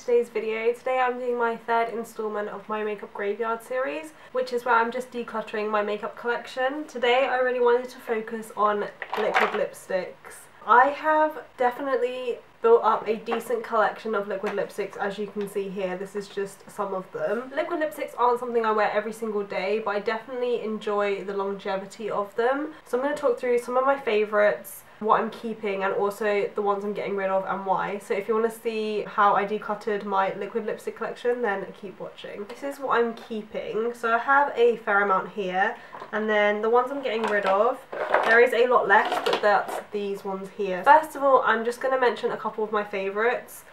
today's video. Today I'm doing my third installment of my makeup graveyard series, which is where I'm just decluttering my makeup collection. Today I really wanted to focus on liquid lipsticks. I have definitely built up a decent collection of liquid lipsticks, as you can see here. This is just some of them. Liquid lipsticks aren't something I wear every single day, but I definitely enjoy the longevity of them. So I'm going to talk through some of my favourites, what I'm keeping, and also the ones I'm getting rid of and why. So if you want to see how I decluttered my liquid lipstick collection, then keep watching. This is what I'm keeping. So I have a fair amount here, and then the ones I'm getting rid of, there is a lot left, but that's these ones here. First of all, I'm just going to mention a couple of my favourites.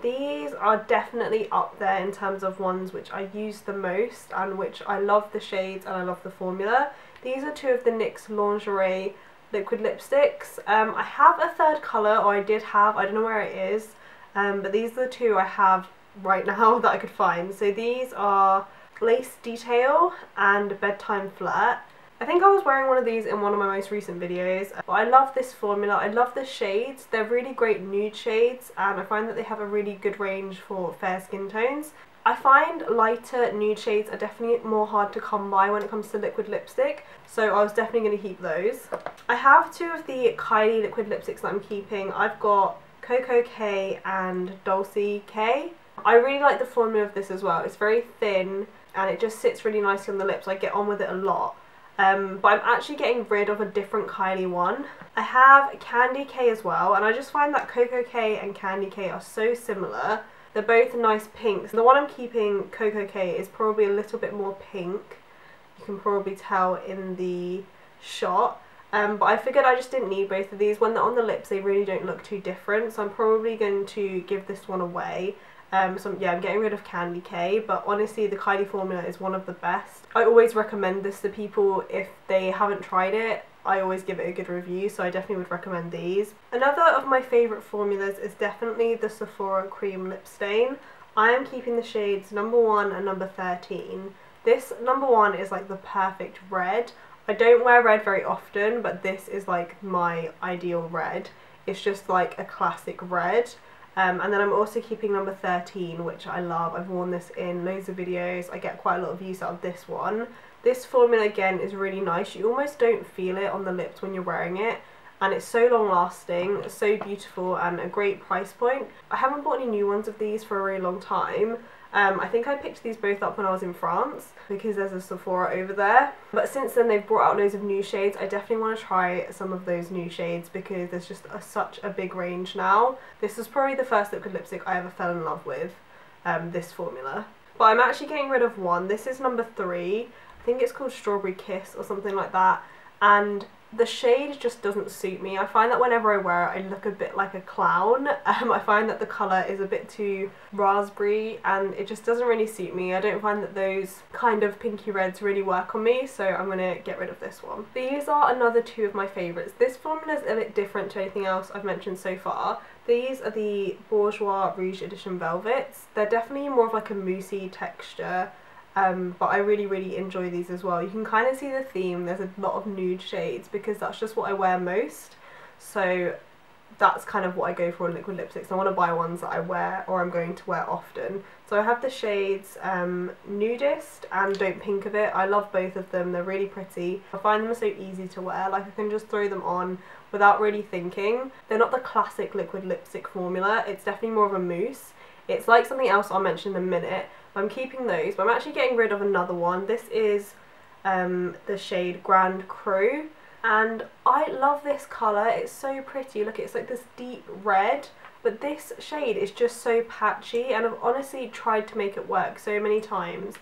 These are definitely up there in terms of ones which I use the most and which I love the shades and I love the formula. These are two of the NYX Lingerie liquid lipsticks. I have a third colour, or I did have, I don't know where it is, but these are the two I have right now that I could find. So these are Lace Detail and Bedtime Flirt. I think I was wearing one of these in one of my most recent videos, but I love this formula. I love the shades. They're really great nude shades, and I find that they have a really good range for fair skin tones. I find lighter nude shades are definitely more hard to come by when it comes to liquid lipstick, so I was definitely going to keep those. I have two of the Kylie liquid lipsticks that I'm keeping. I've got Coco K and Dulce K. I really like the formula of this as well. It's very thin and it just sits really nicely on the lips. I get on with it a lot. But I'm actually getting rid of a different Kylie one. I have Candy K as well, and I just find that Coco K and Candy K are so similar. They're both nice pinks. The one I'm keeping, Coco K, is probably a little bit more pink. You can probably tell in the shot. But I figured I just didn't need both of these. When they're on the lips, they really don't look too different, so I'm probably going to give this one away. So yeah, I'm getting rid of Candy K, but honestly the Kylie formula is one of the best. I always recommend this to people if they haven't tried it. I always give it a good review, so I definitely would recommend these. Another of my favourite formulas is definitely the Sephora Cream Lip Stain. I am keeping the shades number 1 and number 13. This number 1 is like the perfect red. I don't wear red very often, but this is like my ideal red. It's just like a classic red. And then I'm also keeping number 13, which I love. I've worn this in loads of videos. I get quite a lot of use out of this one. This formula again is really nice. You almost don't feel it on the lips when you're wearing it. And it's so long lasting, so beautiful, and a great price point. I haven't bought any new ones of these for a really long time. I think I picked these both up when I was in France because there's a Sephora over there. But since then they've brought out loads of new shades. I definitely want to try some of those new shades because there's just such a big range now. This was probably the first liquid lipstick I ever fell in love with, this formula. But I'm actually getting rid of one. This is number 3. I think it's called Strawberry Kiss or something like that. And the shade just doesn't suit me. I find that whenever I wear it I look a bit like a clown. I find that the colour is a bit too raspberry and it just doesn't really suit me. I don't find that those kind of pinky reds really work on me, so I'm going to get rid of this one. These are another two of my favourites. This formula is a bit different to anything else I've mentioned so far. These are the Bourjois Rouge Edition Velvets. They're definitely more of like a moussey texture. But I really enjoy these as well. You can kind of see the theme. There's a lot of nude shades because that's just what I wear most. So that's kind of what I go for in liquid lipsticks. I want to buy ones that I wear or I'm going to wear often. So I have the shades Nudist and Don't Pink of It. I love both of them. They're really pretty. I find them so easy to wear. Like I can just throw them on without really thinking. They're not the classic liquid lipstick formula. It's definitely more of a mousse. It's like something else I'll mention in a minute. I'm keeping those, but I'm actually getting rid of another one. This is the shade Grand Cru, and I love this colour. It's so pretty. Look, it's like this deep red, but this shade is just so patchy, and I've honestly tried to make it work so many times,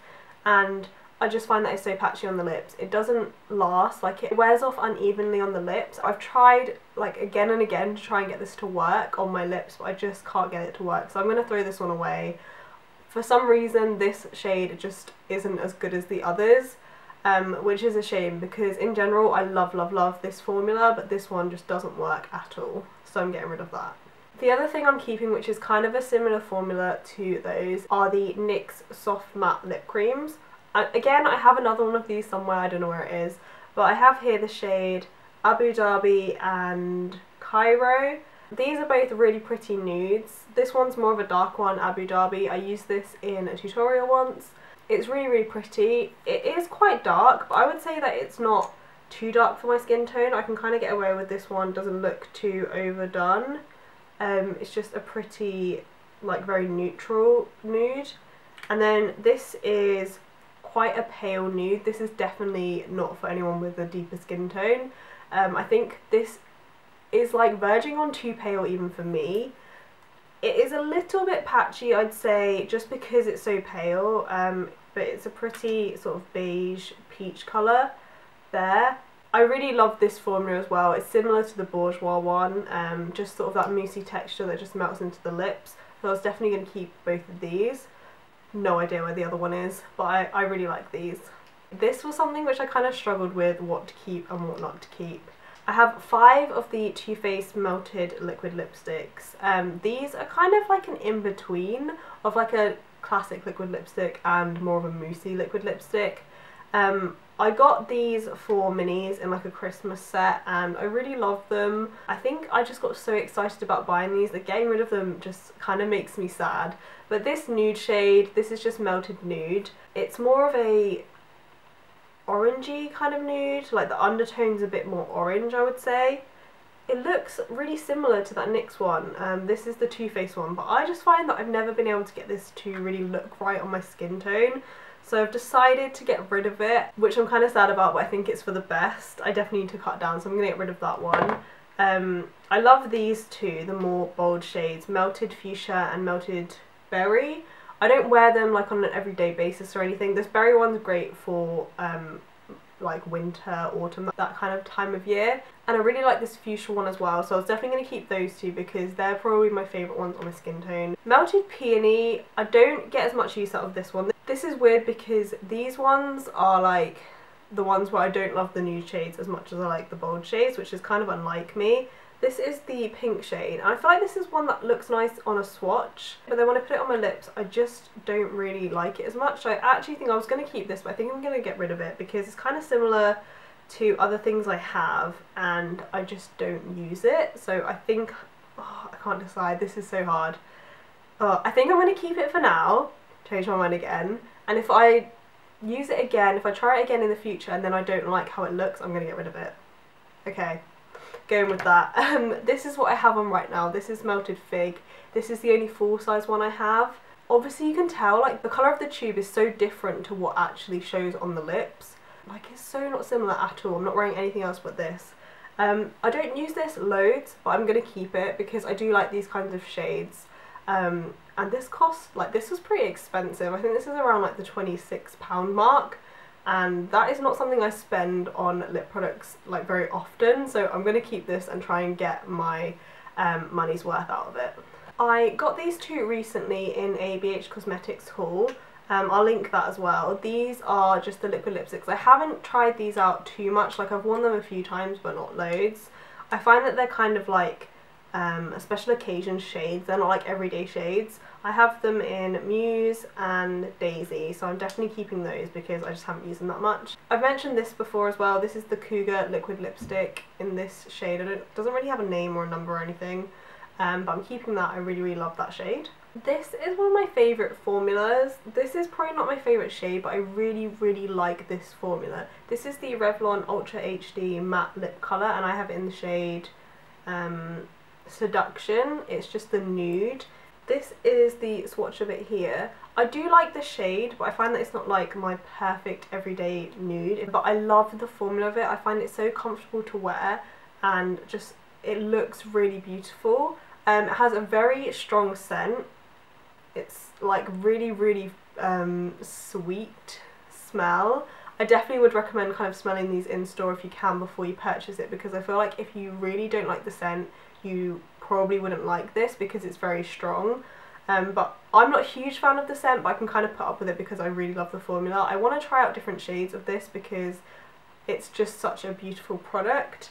and I just find that it's so patchy on the lips. It doesn't last, like it wears off unevenly on the lips. I've tried like again and again to try and get this to work on my lips, but I just can't get it to work, so I'm going to throw this one away. For some reason this shade just isn't as good as the others, which is a shame because in general I love this formula, but this one just doesn't work at all, so I'm getting rid of that. The other thing I'm keeping, which is kind of a similar formula to those, are the NYX Soft Matte Lip Creams. Again, I have another one of these somewhere, I don't know where it is, but I have here the shade Abu Dhabi and Cairo. These are both really pretty nudes. This one's more of a dark one, Abu Dhabi. I used this in a tutorial once. It's really, really pretty. It is quite dark, but I would say that it's not too dark for my skin tone. I can kind of get away with this one. Doesn't look too overdone. It's just a pretty, like, very neutral nude. And then this is quite a pale nude. This is definitely not for anyone with a deeper skin tone. I think this is like verging on too pale even for me. It is a little bit patchy, I'd say, just because it's so pale, but it's a pretty sort of beige peach colour there. I really love this formula as well. It's similar to the Bourjois one, just sort of that moussey texture that just melts into the lips. So I was definitely going to keep both of these. No idea where the other one is, but I really like these. This was something which I kind of struggled with what to keep and what not to keep. I have 5 of the Too Faced Melted Liquid Lipsticks. These are kind of like an in-between of like a classic liquid lipstick and more of a moussey liquid lipstick. I got these for minis in like a Christmas set and I really love them. I think I just got so excited about buying these that getting rid of them just kind of makes me sad. But this nude shade, this is just Melted Nude. It's more of a orangey kind of nude, like the undertone's a bit more orange, I would say. It looks really similar to that NYX one. This is the Too Faced one, but I just find that I've never been able to get this to really look right on my skin tone. So I've decided to get rid of it, which I'm kind of sad about, but I think it's for the best. I definitely need to cut down, so I'm going to get rid of that one. I love these two, the more bold shades, Melted Fuchsia and Melted Berry. I don't wear them like on an everyday basis or anything. This berry one's great for like winter, autumn, that kind of time of year. And I really like this fuchsia one as well, so I was definitely going to keep those two because they're probably my favourite ones on my skin tone. Melted Peony, I don't get as much use out of this one. This is weird because these ones are like the ones where I don't love the nude shades as much as I like the bold shades, which is kind of unlike me. This is the pink shade, and I feel like this is one that looks nice on a swatch, but then when I put it on my lips, I just don't really like it as much. So I actually think I was going to keep this, but I think I'm going to get rid of it because it's kind of similar to other things I have, and I just don't use it. So I think, oh, I can't decide, this is so hard. I think I'm going to keep it for now, change my mind again, and if I use it again, if I try it again in the future and then I don't like how it looks, I'm going to get rid of it. Okay. Going with that. This is what I have on right now. This is Melted Fig. This is the only full size one I have. Obviously you can tell like the colour of the tube is so different to what actually shows on the lips. Like it's so not similar at all. I'm not wearing anything else but this. I don't use this loads, but I'm going to keep it because I do like these kinds of shades. And this cost, like this was pretty expensive. I think this is around like the £26 mark. And that is not something I spend on lip products like very often, so I'm going to keep this and try and get my money's worth out of it. I got these two recently in a BH Cosmetics haul. I'll link that as well. These are just the liquid lipsticks. I haven't tried these out too much, like I've worn them a few times but not loads. I find that they're kind of like a special occasion shades, they're not like everyday shades. I have them in Muse and Daisy, so I'm definitely keeping those because I just haven't used them that much. I've mentioned this before as well. This is the Cougar liquid lipstick in this shade. It doesn't really have a name or a number or anything, but I'm keeping that. I really, really love that shade. This is one of my favourite formulas. This is probably not my favourite shade, but I really, really like this formula. This is the Revlon Ultra HD Matte Lip Colour, and I have it in the shade Seduction. It's just the nude. This is the swatch of it here. I do like the shade, but I find that it's not like my perfect everyday nude, but I love the formula of it. I find it so comfortable to wear and just it looks really beautiful. It has a very strong scent. It's like really, really sweet smell. I definitely would recommend kind of smelling these in store if you can before you purchase it, because I feel like if you really don't like the scent, you probably wouldn't like this because it's very strong. But I'm not a huge fan of the scent, but I can kind of put up with it because I really love the formula. I want to try out different shades of this because it's just such a beautiful product.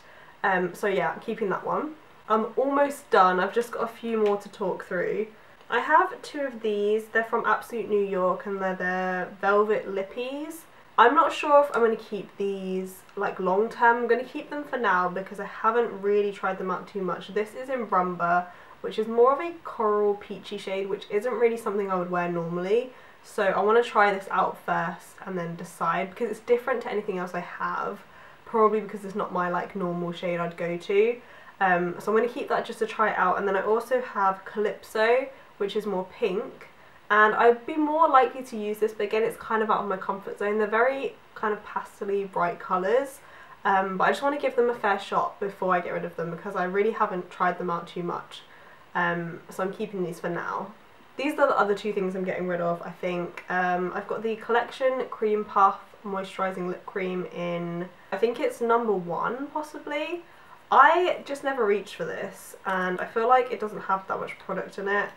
So yeah, I'm keeping that one. I'm almost done. I've just got a few more to talk through. I have two of these. They're from Absolute New York and they're their Velvet Lippies. I'm not sure if I'm going to keep these like long term. I'm going to keep them for now because I haven't really tried them out too much. This is in Rumba, which is more of a coral peachy shade, which isn't really something I would wear normally. So I want to try this out first and then decide, because it's different to anything else I have, probably because it's not my like normal shade I'd go to. So I'm going to keep that just to try it out. And then I also have Calypso, which is more pink, and I'd be more likely to use this, but again it's kind of out of my comfort zone. They're very kind of pastel-y bright colours, but I just want to give them a fair shot before I get rid of them because I really haven't tried them out too much. So I'm keeping these for now. These are the other two things I'm getting rid of, I think. I've got the Collection Cream Puff Moisturising Lip Cream in, I think it's #1 possibly. I just never reached for this, and I feel like it doesn't have that much product in it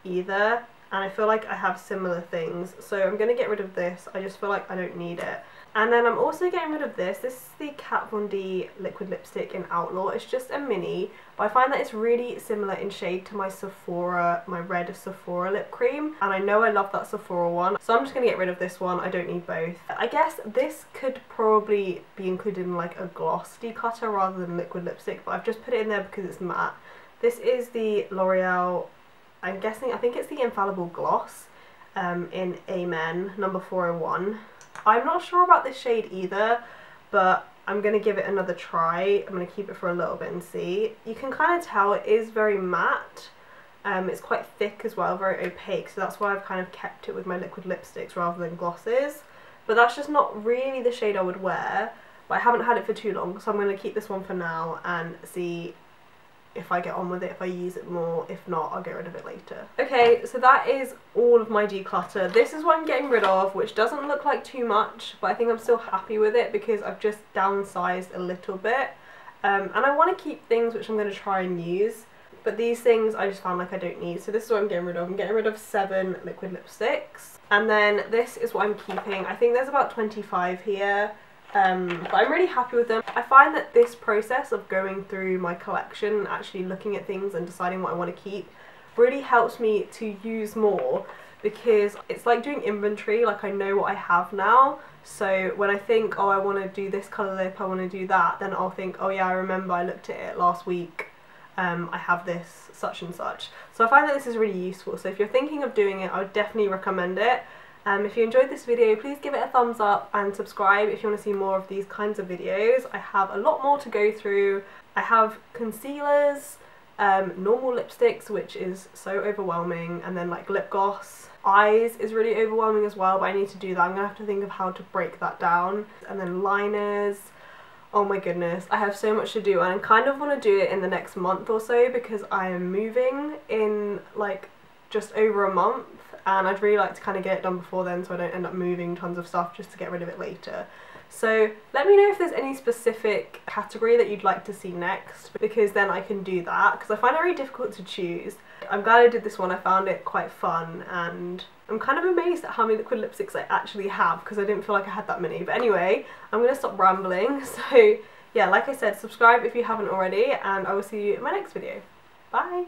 either, and I feel like I have similar things, so I'm going to get rid of this. I just feel like I don't need it. And then I'm also getting rid of this. This is the Kat Von D liquid lipstick in Outlaw. It's just a mini, but I find that it's really similar in shade to my Sephora, my red Sephora lip cream, and I know I love that Sephora one, so I'm just going to get rid of this one. I don't need both. I guess this could probably be included in like a gloss declutter rather than liquid lipstick, but I've just put it in there because it's matte. This is the L'Oreal, I think it's the Infallible Gloss in Amen #401. I'm not sure about this shade either, but I'm going to give it another try. I'm going to keep it for a little bit and see. You can kind of tell it is very matte. It's quite thick as well, very opaque, so that's why I've kind of kept it with my liquid lipsticks rather than glosses. But that's just not really the shade I would wear, but I haven't had it for too long, so I'm going to keep this one for now and see if I get on with it, if I use it more. If not, I'll get rid of it later. Okay, so that is all of my declutter. This is what I'm getting rid of, which doesn't look like too much, but I think I'm still happy with it because I've just downsized a little bit. And I want to keep things which I'm going to try and use, but these things I just found like I don't need, so this is what I'm getting rid of. I'm getting rid of 7 liquid lipsticks, and then this is what I'm keeping. I think there's about 25 here. But I'm really happy with them. I find that this process of going through my collection and actually looking at things and deciding what I want to keep really helps me to use more, because it's like doing inventory. Like, I know what I have now, so when I think, oh, I want to do this colour lip, I want to do that, then I'll think, oh yeah, I remember I looked at it last week, I have this such and such. So I find that this is really useful, so if you're thinking of doing it, I would definitely recommend it. If you enjoyed this video, please give it a thumbs up and subscribe if you want to see more of these kinds of videos. I have a lot more to go through. I have concealers, normal lipsticks, which is so overwhelming, and then like lip gloss. Eyes is really overwhelming as well, but I need to do that. I'm going to have to think of how to break that down. And then liners. Oh my goodness, I have so much to do, and I kind of want to do it in the next month or so because I am moving in like just over a month, and I'd really like to kind of get it done before then so I don't end up moving tons of stuff just to get rid of it later. So let me know if there's any specific category that you'd like to see next, because then I can do that, because I find it very difficult to choose. I'm glad I did this one. I found it quite fun, and I'm kind of amazed at how many liquid lipsticks I actually have, because I didn't feel like I had that many. But anyway, I'm going to stop rambling. So yeah, like I said, subscribe if you haven't already, and I will see you in my next video. Bye!